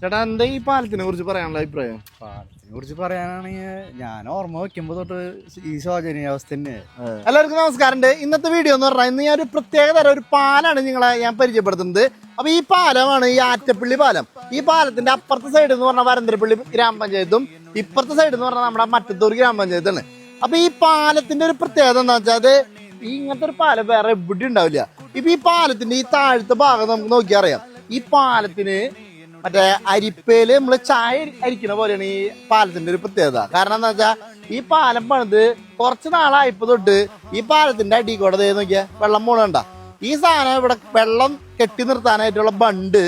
ചേട്ടാ എന്താ ഈ പാലത്തിനെ കുറിച്ച് പറയാനുള്ള അഭിപ്രായം? പാലത്തിനെ കുറിച്ച് പറയാനാണെങ്കിൽ ഞാൻ ഓർമ്മ വെക്കുമ്പോ തൊട്ട് ഈ ശോചനീയാവസ്ഥ തന്നെ. എല്ലാവർക്കും നമസ്കാരമുണ്ട്. ഇന്നത്തെ വീഡിയോ എന്ന് പറഞ്ഞാൽ ഇന്ന് ഞാൻ ഒരു പ്രത്യേക തരം ഒരു പാലാണ് ഞാൻ പരിചയപ്പെടുത്തുന്നത്. അപ്പൊ ഈ പാലമാണ് ഈ ആറ്റപ്പള്ളി പാലം. ഈ പാലത്തിന്റെ അപ്പുറത്തെ സൈഡ് എന്ന് പറഞ്ഞാൽ വരന്തരപ്പള്ളി ഗ്രാമപഞ്ചായത്തും ഇപ്പുറത്തെ സൈഡ് എന്ന് പറഞ്ഞാൽ നമ്മുടെ മറ്റത്തൂർ ഗ്രാമപഞ്ചായത്താണ്. അപ്പൊ ഈ പാലത്തിന്റെ ഒരു പ്രത്യേകത എന്താ വെച്ചാൽ അത് ഇങ്ങനത്തെ ഒരു പാലം വേറെ എവിടെ ഉണ്ടാവില്ല. ഇപ്പൊ ഈ പാലത്തിന്റെ ഈ താഴത്തെ ഭാഗം നമുക്ക് നോക്കിയാൽ അറിയാം. ഈ പാലത്തിന് മറ്റേ അരിപ്പയില് നമ്മള് ചായ അരിക്കുന്ന പോലെയാണ് ഈ പാലത്തിന്റെ ഒരു പ്രത്യേകത. കാരണം എന്താ വെച്ചാൽ ഈ പാലം പണിത് കുറച്ച് നാളായപ്പോ തൊട്ട് ഈ പാലത്തിന്റെ അടി കൂടെ നോക്കിയാ വെള്ളം പോണണ്ട. ഈ സാധനം ഇവിടെ വെള്ളം കെട്ടി നിർത്താനായിട്ടുള്ള ബണ്ട്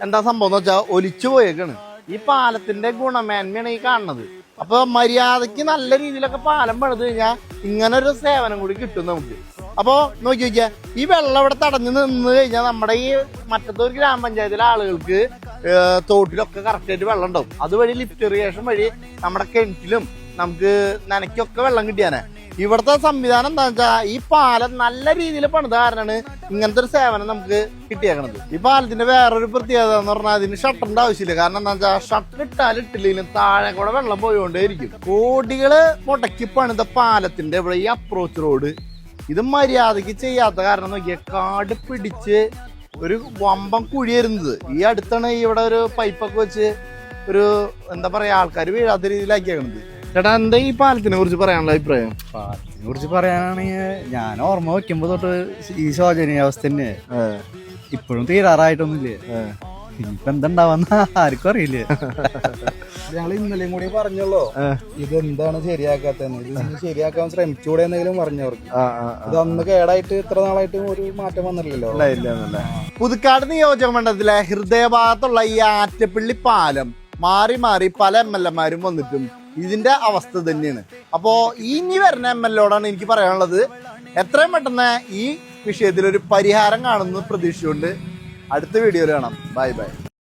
എന്താ സംഭവം എന്ന് വെച്ചാൽ ഒലിച്ചു പോയേക്കാണ്. ഈ പാലത്തിന്റെ ഗുണമേന്മയാണ് ഈ കാണുന്നത്. അപ്പൊ മര്യാദക്ക് നല്ല രീതിയിലൊക്കെ പാലം പണിത് കഴിഞ്ഞാൽ ഇങ്ങനെ ഒരു സേവനം കൂടി കിട്ടും നമുക്ക്. അപ്പോ നോക്കി നോക്കിയാ ഈ വെള്ളം ഇവിടെ തടഞ്ഞു നിന്ന് കഴിഞ്ഞാൽ നമ്മുടെ ഈ മറ്റത്തൂർ ഗ്രാമപഞ്ചായത്തിലെ ആളുകൾക്ക് തോട്ടിലൊക്കെ കറക്റ്റ് ആയിട്ട് വെള്ളം ഉണ്ടാവും. അതുവഴി ലിഫ്റ്റ് ഇറിഗേഷൻ വഴി നമ്മുടെ കിണറ്റിലും നമുക്ക് നനയ്ക്കൊക്കെ വെള്ളം കിട്ടിയാനെ. ഇവിടുത്തെ സംവിധാനം എന്താ വെച്ചാൽ ഈ പാലം നല്ല രീതിയിൽ പണിത കാരണമാണ് ഇങ്ങനത്തെ ഒരു സേവനം നമുക്ക് കിട്ടിയേക്കണത്. ഈ പാലത്തിന്റെ വേറൊരു പ്രത്യേകത എന്ന് പറഞ്ഞാൽ അതിന് ഷട്ടറിന്റെ ആവശ്യമില്ല. കാരണം എന്താ വെച്ചാൽ ഷട്ടർ ഇട്ടില്ലെങ്കിലും താഴെ കൂടെ വെള്ളം പോയിക്കൊണ്ടേയിരിക്കും. കോടികള് മുടക്കി പണിത പാലത്തിന്റെ ഇവിടെ ഈ അപ്രോച്ച് റോഡ് ഇത് മര്യാദക്ക് ചെയ്യാത്ത കാരണം നോക്കിയ കാട് പിടിച്ച് ഒരു വമ്പം കുഴിയായിരുന്നത്. ഈ അടുത്താണ് ഇവിടെ ഒരു പൈപ്പൊക്കെ വെച്ച് ഒരു എന്താ പറയാ ആൾക്കാർ വീഴാത്ത രീതിയിലാക്കിയേക്കണത്. ചേട്ടാ എന്താ ഈ പാലത്തിനെ കുറിച്ച് പറയാനുള്ള അഭിപ്രായം? പാലത്തിനെ കുറിച്ച് പറയാനാണെങ്കിൽ ഞാൻ ഓർമ്മ വെക്കുമ്പോ തൊട്ട് ഈ ശോചനീയാവസ്ഥ തന്നെ. ഇപ്പോഴും തീരാറായിട്ടൊന്നുമില്ലേ. ഇനിയിപ്പോ എന്തുണ്ടാവുന്ന ആർക്കും അറിയില്ല. ഞങ്ങൾ ഇന്നലെയും കൂടി പറഞ്ഞല്ലോ ഇതെന്താണ് ശരിയാക്കാത്തത്, ഇത് ശരിയാക്കാൻ ശ്രമിച്ചൂടെ എന്തെങ്കിലും പറഞ്ഞവർക്ക്. ഇത് അന്ന് കേടായിട്ട് ഇത്ര നാളായിട്ട് ഒരു മാറ്റം വന്നില്ലല്ലോ. പുതുക്കാട് നിയോജക മണ്ഡലത്തിലെ ഹൃദയഭാഗത്തുള്ള ഈ ആറ്റപ്പള്ളി പാലം മാറി മാറി പല MLA മാരും വന്നിട്ടും ഇതിന്റെ അവസ്ഥ തന്നെയാണ്. അപ്പോ ഇനി വരുന്ന MLA എനിക്ക് പറയാനുള്ളത് എത്രയും പെട്ടെന്ന് ഈ വിഷയത്തിൽ ഒരു പരിഹാരം കാണുന്ന പ്രതീക്ഷയുണ്ട്. അടുത്ത വീഡിയോയിൽ കാണാം. Bye bye.